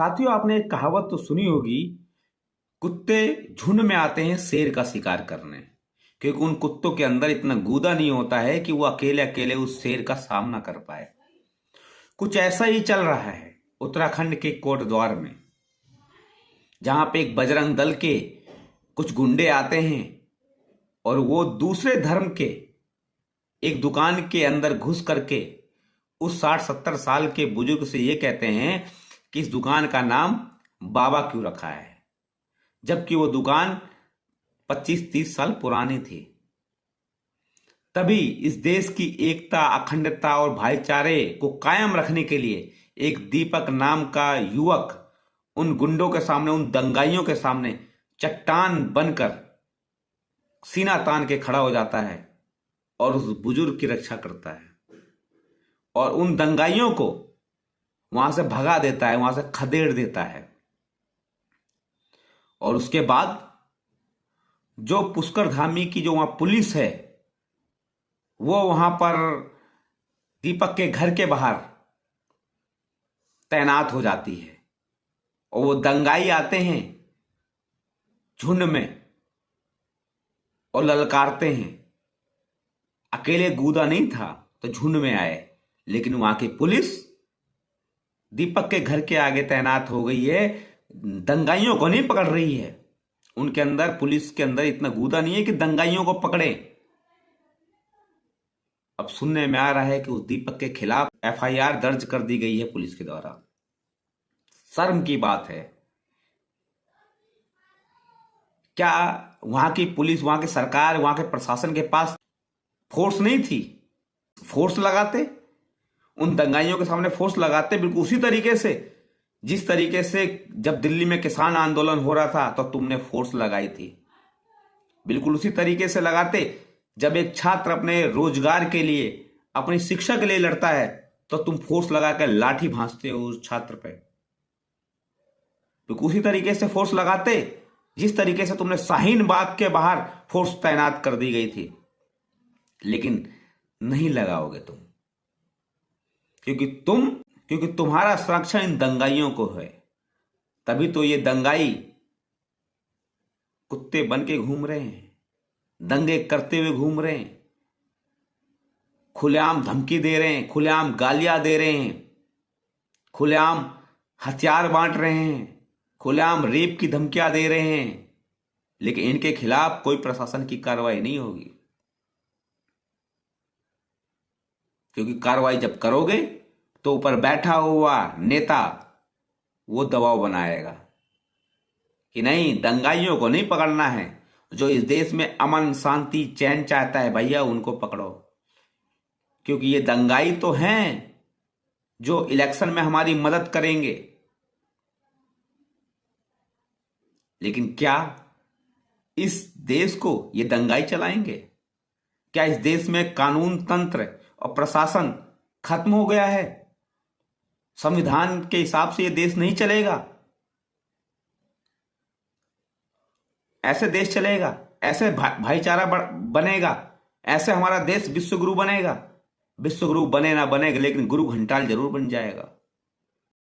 साथियों, आपने एक कहावत तो सुनी होगी। कुत्ते झुंड में आते हैं शेर का शिकार करने, क्योंकि उन कुत्तों के अंदर इतना गूदा नहीं होता है कि वो अकेले अकेले उस शेर का सामना कर पाए। कुछ ऐसा ही चल रहा है उत्तराखंड के कोटद्वार में, जहां पे एक बजरंग दल के कुछ गुंडे आते हैं और वो दूसरे धर्म के एक दुकान के अंदर घुस करके उस 60-70 साल के बुजुर्ग से ये कहते हैं कि इस दुकान का नाम बाबा क्यों रखा है, जबकि वो दुकान 25-30 साल पुरानी थी। तभी इस देश की एकता, अखंडता और भाईचारे को कायम रखने के लिए एक दीपक नाम का युवक उन गुंडों के सामने, उन दंगाइयों के सामने चट्टान बनकर सीना तान के खड़ा हो जाता है और उस बुजुर्ग की रक्षा करता है और उन दंगाइयों को वहां से भगा देता है, वहां से खदेड़ देता है। और उसके बाद जो पुष्कर धामी की जो वहां पुलिस है, वो वहां पर दीपक के घर के बाहर तैनात हो जाती है और वो दंगाई आते हैं झुंड में और ललकारते हैं। अकेले गूदा नहीं था तो झुंड में आए, लेकिन वहां की पुलिस दीपक के घर के आगे तैनात हो गई है, दंगाइयों को नहीं पकड़ रही है। उनके अंदर, पुलिस के अंदर इतना गूदा नहीं है कि दंगाइयों को पकड़े। अब सुनने में आ रहा है कि उस दीपक के खिलाफ एफआईआर दर्ज कर दी गई है पुलिस के द्वारा। शर्म की बात है। क्या वहां की पुलिस, वहां की सरकार, वहां के प्रशासन के पास फोर्स नहीं थी? फोर्स लगाते, उन दंगाइयों के सामने फोर्स लगाते, बिल्कुल उसी तरीके से जिस तरीके से जब दिल्ली में किसान आंदोलन हो रहा था तो तुमने फोर्स लगाई थी। बिल्कुल उसी तरीके से लगाते। जब एक छात्र अपने रोजगार के लिए, अपनी शिक्षा के लिए लड़ता है तो तुम फोर्स लगाकर लाठी भांजते हो उस छात्र पे। बिल्कुल उसी तरीके से फोर्स लगाते जिस तरीके से तुमने शाहीन बाग के बाहर फोर्स तैनात कर दी गई थी। लेकिन नहीं लगाओगे तुम, क्योंकि तुम्हारा संरक्षण इन दंगाइयों को है। तभी तो ये दंगाई कुत्ते बन के घूम रहे हैं, दंगे करते हुए घूम रहे हैं, खुलेआम धमकी दे रहे हैं, खुलेआम गालियां दे रहे हैं, खुलेआम हथियार बांट रहे हैं, खुलेआम रेप की धमकियां दे रहे हैं। लेकिन इनके खिलाफ कोई प्रशासन की कार्रवाई नहीं होगी, क्योंकि कार्रवाई जब करोगे तो ऊपर बैठा हुआ नेता वो दबाव बनाएगा कि नहीं, दंगाइयों को नहीं पकड़ना है। जो इस देश में अमन, शांति, चैन चाहता है, भैया उनको पकड़ो। क्योंकि ये दंगाई तो हैं जो इलेक्शन में हमारी मदद करेंगे। लेकिन क्या इस देश को ये दंगाई चलाएंगे? क्या इस देश में कानून तंत्र और प्रशासन खत्म हो गया है? संविधान के हिसाब से ये देश नहीं चलेगा। ऐसे देश चलेगा? ऐसे भाईचारा बनेगा? ऐसे हमारा देश विश्व गुरु बनेगा? विश्व गुरु बने ना बनेगा, लेकिन गुरु घंटाल जरूर बन जाएगा।